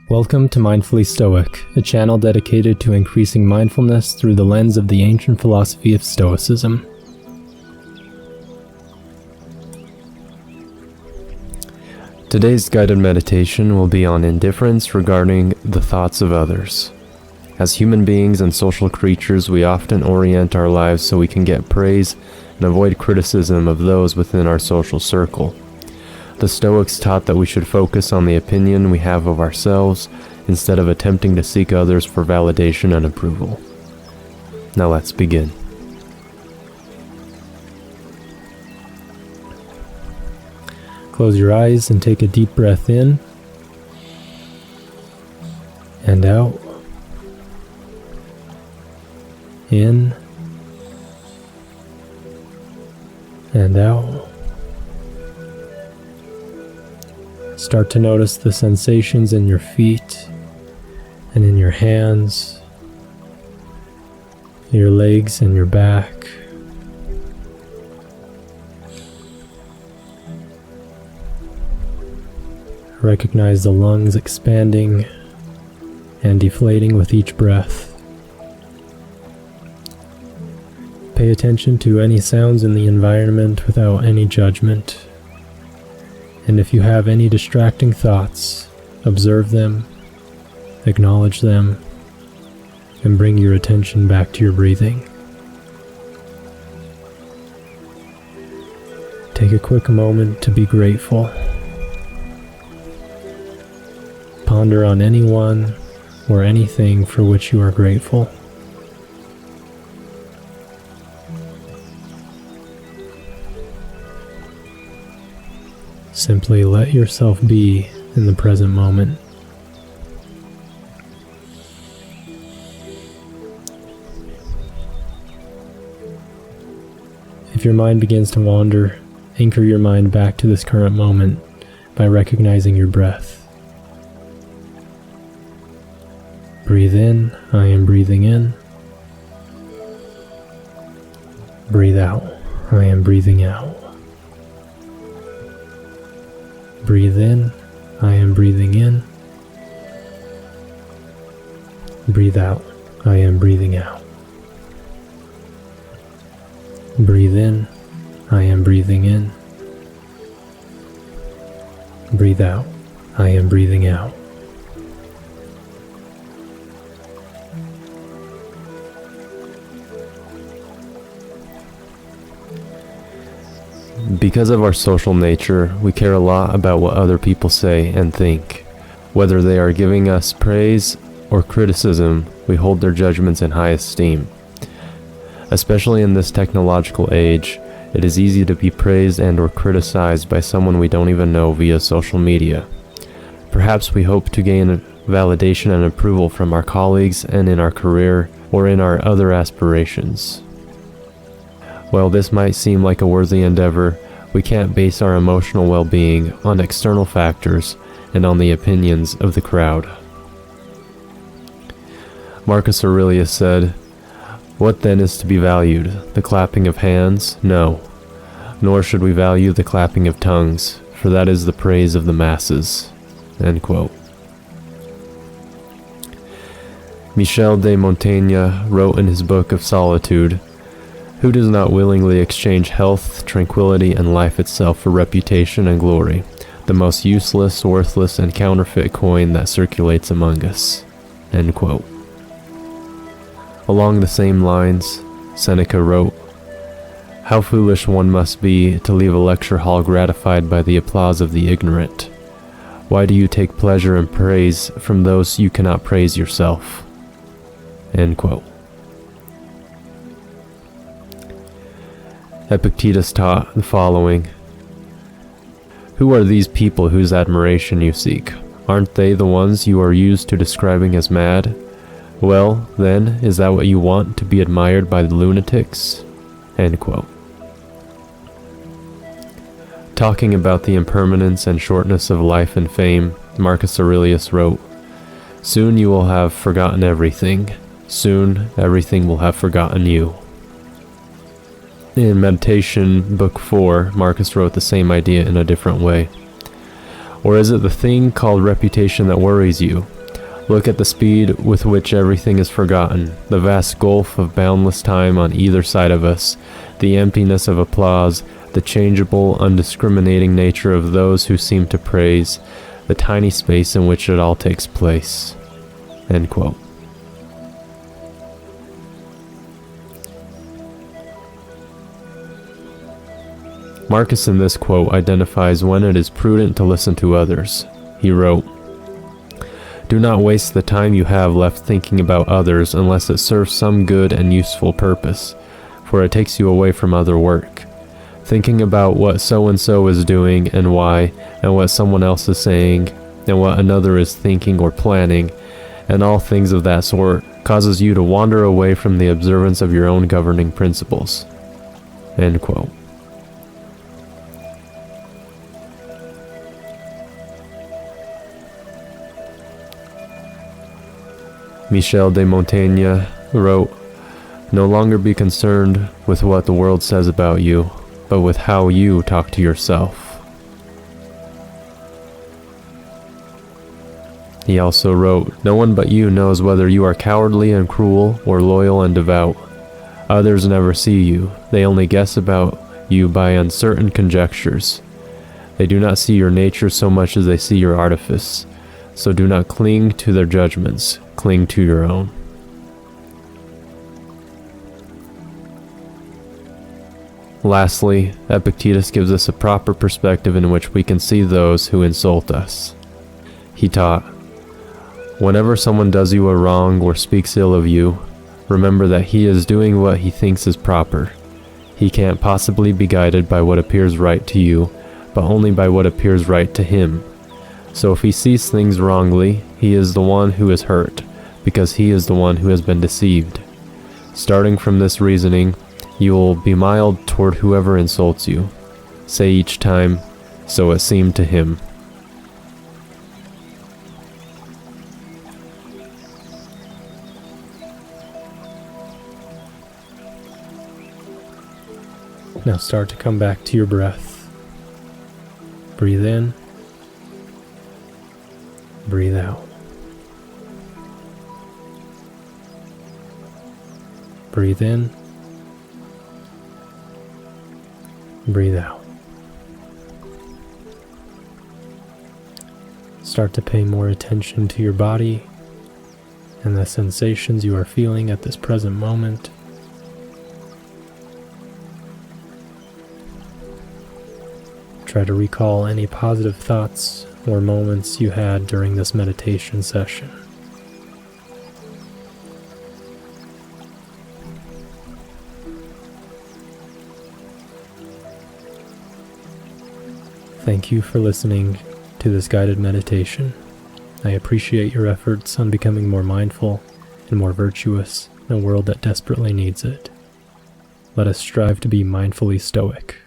Welcome to Mindfully Stoic, a channel dedicated to increasing mindfulness through the lens of the ancient philosophy of Stoicism. Today's guided meditation will be on indifference regarding the thoughts of others. As human beings and social creatures, we often orient our lives so we can get praise and avoid criticism of those within our social circle. The Stoics taught that we should focus on the opinion we have of ourselves instead of attempting to seek others for validation and approval. Now let's begin. Close your eyes and take a deep breath in and out. In and out. Start to notice the sensations in your feet and in your hands, your legs and your back. Recognize the lungs expanding and deflating with each breath. Pay attention to any sounds in the environment without any judgment. And if you have any distracting thoughts, observe them, acknowledge them, and bring your attention back to your breathing. Take a quick moment to be grateful. Ponder on anyone or anything for which you are grateful. Simply let yourself be in the present moment. If your mind begins to wander, anchor your mind back to this current moment by recognizing your breath. Breathe in, I am breathing in. Breathe out, I am breathing out. Breathe in, I am breathing in. Breathe out, I am breathing out. Breathe in, I am breathing in. Breathe out, I am breathing out. Because of our social nature, we care a lot about what other people say and think. Whether they are giving us praise or criticism, we hold their judgments in high esteem. Especially in this technological age, it is easy to be praised and or criticized by someone we don't even know via social media. Perhaps we hope to gain validation and approval from our colleagues and in our career or in our other aspirations. While this might seem like a worthy endeavor, we can't base our emotional well-being on external factors and on the opinions of the crowd. Marcus Aurelius said, "What then is to be valued? The clapping of hands? No. Nor should we value the clapping of tongues, for that is the praise of the masses." End quote. Michel de Montaigne wrote in his book of Solitude, "Who does not willingly exchange health, tranquility, and life itself for reputation and glory, the most useless, worthless, and counterfeit coin that circulates among us?" End quote. Along the same lines, Seneca wrote, "How foolish one must be to leave a lecture hall gratified by the applause of the ignorant. Why do you take pleasure in praise from those you cannot praise yourself?" End quote. Epictetus taught the following: "Who are these people whose admiration you seek? Aren't they the ones you are used to describing as mad? Well, then, is that what you want, to be admired by the lunatics?" End quote. Talking about the impermanence and shortness of life and fame, Marcus Aurelius wrote, "Soon you will have forgotten everything. Soon everything will have forgotten you." In Meditation, Book 4, Marcus wrote the same idea in a different way. Or is it the thing called reputation that worries you? Look at the speed with which everything is forgotten, the vast gulf of boundless time on either side of us, the emptiness of applause, the changeable, undiscriminating nature of those who seem to praise, the tiny space in which it all takes place." End quote. Marcus in this quote identifies when it is prudent to listen to others. He wrote, "Do not waste the time you have left thinking about others unless it serves some good and useful purpose, for it takes you away from other work. Thinking about what so-and-so is doing and why, and what someone else is saying, and what another is thinking or planning, and all things of that sort, causes you to wander away from the observance of your own governing principles." End quote. Michel de Montaigne wrote, "No longer be concerned with what the world says about you, but with how you talk to yourself." He also wrote, "No one but you knows whether you are cowardly and cruel or loyal and devout. Others never see you. They only guess about you by uncertain conjectures. They do not see your nature so much as they see your artifice. So do not cling to their judgments. Cling to your own." Lastly, Epictetus gives us a proper perspective in which we can see those who insult us. He taught, "Whenever someone does you a wrong or speaks ill of you, remember that he is doing what he thinks is proper. He can't possibly be guided by what appears right to you, but only by what appears right to him. So if he sees things wrongly, he is the one who is hurt, because he is the one who has been deceived. Starting from this reasoning, you will be mild toward whoever insults you. Say each time, 'So it seemed to him.'" Now start to come back to your breath. Breathe in. Breathe out. Breathe in. Breathe out. Start to pay more attention to your body and the sensations you are feeling at this present moment. Try to recall any positive thoughts or moments you had during this meditation session. Thank you for listening to this guided meditation. I appreciate your efforts on becoming more mindful and more virtuous in a world that desperately needs it. Let us strive to be mindfully stoic.